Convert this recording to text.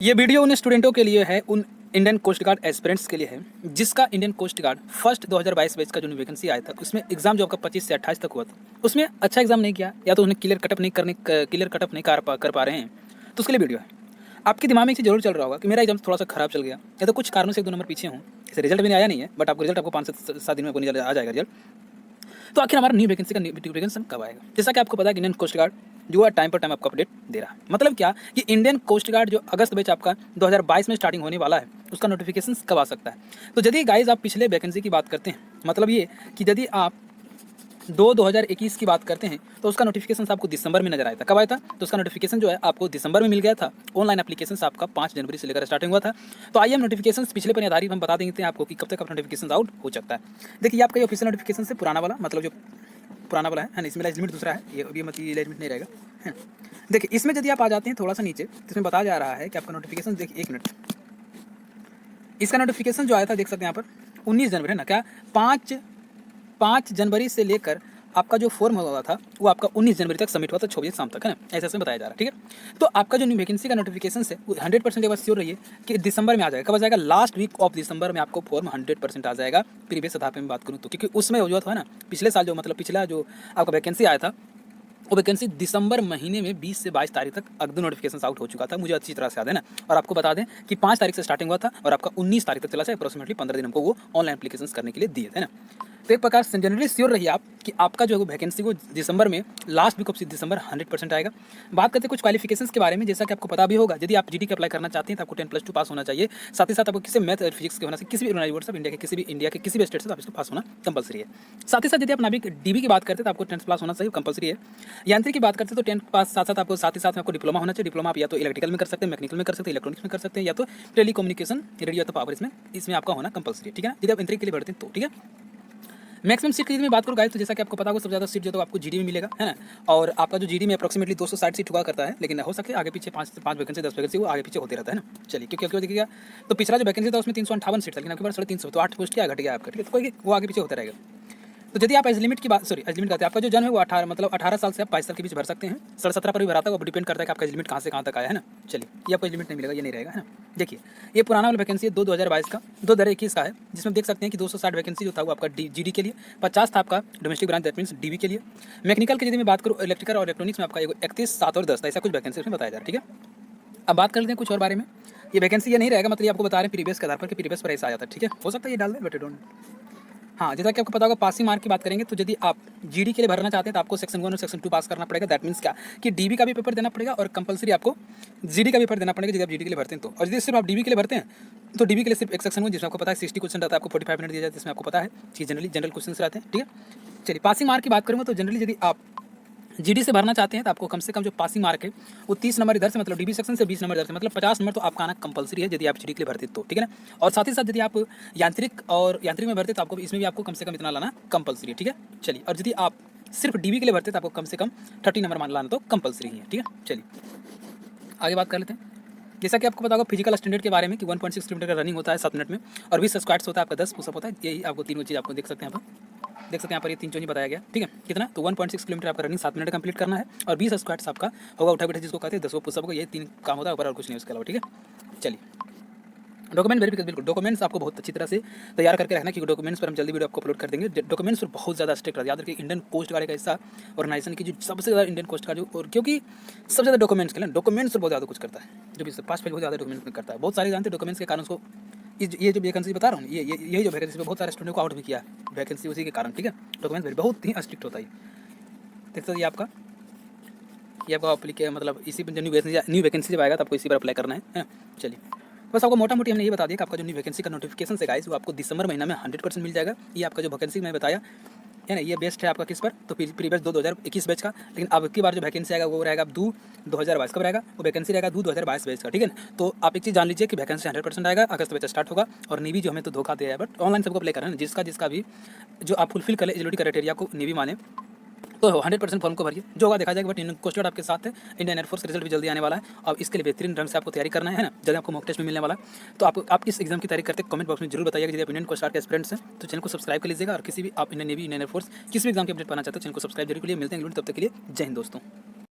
ये वीडियो उन स्टूडेंटों के लिए है, उन इंडियन कोस्ट गार्ड एस्पिरेंट्स के लिए है जिसका Indian coast guard first 2022 batch का जो वैकेंसी आया था उसमें एग्जाम जो आपका 25 से 28 तक हुआ था उसमें अच्छा एग्जाम नहीं किया या तो उन्हें क्लियर कटअप नहीं कर पा रहे हैं तो उसके लिए वीडियो है। आपके दिमाग में एक चीज़ जरूर चल रहा होगा कि मेरा एग्जाम थोड़ा सा खराब चल गया या तो कुछ कारणों से 1-2 नंबर पीछे हूँ, इसे रिजल्ट भी नहीं आया नहीं है, बट आपको रिजल्ट आपको 5 से 7 दिन में रिजल्ट आ जाएगा रिजल्ट। तो आखिर हमारा न्यू वैकेंसी का नोटिफिकेशन कब आएगा? जैसा कि आपको पता है कि इंडियन कोस्ट गार्ड जो है टाइम पर टाइम आपको अपडेट दे रहा है। मतलब क्या कि इंडियन कोस्ट गार्ड जो अगस्त बैच आपका 2022 में स्टार्टिंग होने वाला है उसका नोटिफिकेशन कब आ सकता है? तो यदि गाइज आप पिछले वैकेंसी की बात करते हैं, मतलब ये कि यदि आप 2021 की बात करते हैं तो उसका नोटिफिकेशन आपको दिसंबर में नजर आया था। कब आया था? तो उसका नोटिफिकेशन जो है आपको दिसंबर में मिल गया था। ऑनलाइन एप्लीकेशन आपका 5 जनवरी से लेकर स्टार्टिंग हुआ था। तो आइए हम नोटिफिकेशन पिछले पर आधारित हम बता देंगे आपको कि कब तक आपका नोटिफिकेशन आउट हो सकता है। देखिए आपका ये ऑफिशियल नोटिफिकेशन से पुराना वाला, मतलब जो पुराना वाला है ना, इसमें एज लिमिट दूसरा है, ये अभी मतलब एज लिमिट नहीं रहेगा है। देखिए इसमें यदि आप आ जाते हैं थोड़ा सा नीचे तो इसमें बताया जा रहा है कि आपका नोटिफिकेशन, देखिए 1 मिनट, इसका नोटिफिकेशन जो आया था देख सकते हैं यहाँ पर 19 जनवरी है ना, क्या 5 जनवरी से लेकर आपका जो फॉर्म हुआ था वो आपका 19 जनवरी तक सबमिट हुआ था, 6 बजे शाम तक, है ना, ऐसे बताया जा रहा है। ठीक है, तो आपका जो न्यू वैकेंसी का नोटिफिकेशन है वो 100% एक बार श्योर रहिए कि दिसंबर में आ जाएगा। कब आ जाएगा? लास्ट वीक ऑफ दिसंबर में आपको फॉर्म 100% आ जाएगा। प्रीवियस आधार पर मैं बात करूँ तो, क्योंकि उसमें जो था ना पिछले साल जो मतलब पिछला जो आपका वैकेंसी आया था वो वैकेंसी दिसंबर महीने में 20 से 22 तारीख तक अगले नोटिफिकेशन आउट हो चुका था, मुझे अच्छी तरह से याद है ना। और आपको बता दें कि 5 तारीख से स्टार्टिंग हुआ था और आपका 19 तारीख तक चला था, अप्रोक्सीमेटली 15 दिन हमको वो ऑनलाइन एप्लीकेशन करने के लिए दिए थे ना। तो एक प्रकार से जनरली श्योर रहिए आप कि आपका जो है वैकेंसी को दिसंबर में लास्ट वीक ऑफ दिसंबर 100% आएगा। बात करते हैं कुछ क्वालिफिकेशंस के बारे में, जैसा कि आपको पता भी होगा यदि आप जीडी के अप्लाई करना चाहते हैं तो आपको 10+2 पास होना चाहिए। साथ ही साथ आपको किसी मैथ और फिजिक्स के होना चाहिए, किसी भी यूनिवर्सिटी ऑफ इंडिया के किसी भी स्टेट से आप इसको पास होना कंपलसरी है। साथ ही साथ यदि आप नाविक डीबी की बात करते हैं तो आपको 10 पास होना चाहिए, कंपलसरी है। यांत्रिक की बात करते हैं तो 10 पास साथ ही साथ में आपको डिप्लोमा होना चाहिए। डिप्लोमा आप या तो इलेक्ट्रिकल में कर सकते हैं, मैकेनिकल में कर सकते हैं, इलेक्ट्रॉनिक्स में कर सकते हैं, या तो टेलीकम्युनिकेशन, रेडियो तो पावर, इसमें आपका होना कंपलसरी है। ठीक है ना, यदि आप यांत्रिक के लिए भरते हैं तो। ठीक है, मैक्सिमम सीट की यदि मैं बात करूँ गाइस तो जैसा कि आपको पता होगा सबसे ज़्यादा सीट जो तो आपको जीडी में मिलेगा, है ना। और आपका जो जीडी में अप्रोक्सीमेटली 260 सीट हुआ करता है, लेकिन हो सकता है आगे पीछे 5 वैकेंसी 10 वैकेंसी वो आगे पीछे होते रहता है ना। चलिए, क्योंकि आपको देखिएगा तो पिछला जो वैकेंसी था उसमें 358 सीट था, लेकिन आपके पास 350, तो 8 पोस्ट क्या घट गया आपका। ठीक है, तो कोई वो आगे पीछे होता रहेगा। तो यदि आप एज लिमिट की बात, एज लिमिट कहते हैं, आपका जो जन्म है वो 18 साल से आप 22 साल के बीच भर सकते हैं। 17.5 पर भी भरा था, वो डिपेंड करता है कि आपका एज लिमिट कहाँ से कहाँ तक आया है ना। चलिए, ये आपको एज लिमिट नहीं मिलेगा, ये नहीं रहेगा, है ना। देखिए ये पुराना वाला वैकेंसी है 2022 का, 2021 का है, जिसमें देख सकते हैं कि 260 वैकेंसी जो था वो आपका जीडी के लिए, 50 था आपका domestic branch, that means dB के लिए। मैकेनिकल की यदि मैं बात करूँ, इलेक्ट्रिकल और इलेक्ट्रॉनिक्स में आपका 31, 7 और 10 ऐसा कुछ वैकेंसी उसमें बताया जा रहा है। ठीक है, अब बात कर लेते हैं कुछ और बारे में। ये वैकेंसी ये नहीं रहेगा, मतलब ये आपको बता रहे हैं प्रीवियस के आधार पर कि प्रीवियस पर ऐसा आया था। ठीक है, हो सकता है ये डाल दें, बट डोंट। हाँ, जैसा कि आपको पता होगा पासिंग मार्क की बात करेंगे तो यदि आप जीडी के लिए भरना चाहते हैं तो आपको सेक्शन 1 और सेक्शन 2 पास करना पड़ेगा। दैट मीन्स क्या कि डीबी का भी पेपर देना पड़ेगा और कंपलसरी आपको जीडी का भी पेपर देना पड़ेगा यदि आप जीडी के लिए भरते हैं तो। और यदि सिर्फ आप डीबी के लिए भरते हैं तो डीबी के लिए सिर्फ एक सेक्शन 1 जिसमें आपको पता है 60 क्वेश्चन रहता है, आपको 45 मिनट दिया जाता है, जिसमें आपको पता है कि जनरल क्वेश्चन रहते हैं। ठीक है, चलिए पासिंग मार्क की बात करूँगा तो जनरली यदि आप जीडी से भरना चाहते हैं तो आपको कम से कम जो पासिंग मार्क है वो 30 नंबर इधर से, मतलब डीबी सेक्शन से 20 नंबर इधर से, मतलब 50 नंबर तो आपका आना कंपलसरी है यदि आप जीडी के लिए भरते तो। ठीक है ना, और साथ ही साथ यदि आप यांत्रिक में भरते तो आपको इसमें भी आपको कम से कम इतना लाना कंपलसरी है। ठीक है, चलिए, और यदि आप सिर्फ डीबी के लिए भरते तो आपको कम से कम 30 नंबर मान लाना तो कंपलसरी है। ठीक है, चलिए आगे बात कर लेते हैं। जैसा कि आपको पता होगा फिजिकल स्टैंडर्ड के बारे में कि 1.6 किलोमीटर का रनिंग होता है 7 मिनट में, और 20 स्क्वाट्स होता है आपका, 10 पुशअप होता है। यही आपको तीनों चीज़ आपको देख सकते हैं यहाँ पर ये 3 चीज़ बताया गया। ठीक है, कितना तो 1.6 किलोमीटर आपका रनिंग 7 मिनट कंप्लीट करना है, और 20 स्क्वाट्स आपका होगा उठा बैठा जिसको कहते हैं, 10 पुशअप होगा। ये 3 काम होता है, ऊपर और कुछ नहीं उसके अलावा। ठीक है, चलिए डॉक्यूमेंट वेरिफिकेशन, बिल्कुल डॉक्यूमेंट्स आपको बहुत अच्छी तरह से तैयार करके रखना, क्योंकि डॉक्यूमेंट्स पर हम जल्दी वीडियो आपको अपलोड कर देंगे। डॉक्यूमेंट्स पर बहुत ज़्यादा स्ट्रिक्ट रहता है, याद रखिए इंडियन कोस्ट गार्ड का हिस्सा ऑर्गेनाइजेशन की जो सबसे ज़्यादा इंडियन कोस्ट गार्ड जो, और क्योंकि सबसे ज़्यादा डॉक्यूमेंट्स के लिए डॉक्यूमेंट्स पर बहुत ज़्यादा कुछ करता है, जो भी 5 पेज बहुत ज़्यादा डॉक्यूमेंट्स में करता है। बहुत सारे जानते हैं डॉक्यूमेंट्स के कारण उसको ये जो वैकेंसी बता रहा हूँ, ये जो वैकेंसी बहुत सारे स्टूडेंट को आउट भी किया वैकेंसी उसी के कारण। ठीक है, डॉक्यूमेंट्स बहुत ही स्ट्रिक्ट होता है। देखते ये आपका मतलब इसी पर न्यू वैकेंसी जब आएगा तो आपको इसी पर अप्लाई करना है। चलिए बस आपको मोटा मोटी हमने ये बता दिया कि आपका जो न्यू वैकेंसी का नोटिफिकेशन से गाइस वो आपको दिसंबर महीना में 100% मिल जाएगा। ये आपका जो वैकेंसी मैं बताया है ना, ये बेस्ट है आपका किस पर, तो प्रीवियस 2021 बैच का। लेकिन अब की बार जो वैकेंसी आएगा वो रहेगा 2022 कब रहेगा, वो वैकेंसी रहेगा 2022 बैच का। ठीक है ना, तो आप एक चीज़ जान लीजिए कि वैकेंसी 100% आएगा, अगस्त बैच स्टार्ट होगा। और नेवी जो हमें तो धोखा दिया है, बट ऑनलाइन सबको अप्लाई करना है, जिसका भी जो आप फुलफिल कर एलिजिबिलिटी क्राइटेरिया को नेवी माने तो 100% फॉर्म को भरिए, जो होगा देखा जाएगा। बट इंडियन कोस्ट गार्ड आपके साथ है, इंडियन एयरफोर्स का रिजल्ट भी जल्दी आने वाला है, और इसके लिए बेहतरीन ढंग से आपको तैयारी करना है ना। जल्दी आपको मॉक टेस्ट में मिलने वाला है। तो आप इस एग्जाम की तैयारी करते कमेंट बॉक्स में जरूर बताइएगा। यदि आप इंडियन कोस्ट गार्ड के एस्पिरेंट्स हैं तो चैनल को सब्सक्राइब कर लीजिएगा, और किसी भी आप इंडियन नेवी, इंडियन एयरफोर्स किसी भी एग्जाम के अपडेट पाना चाहते हैं चैनल को सब्सक्राइब जरूर के लिए। मिलते हैं तब तक के लिए जय हिंद दोस्तों।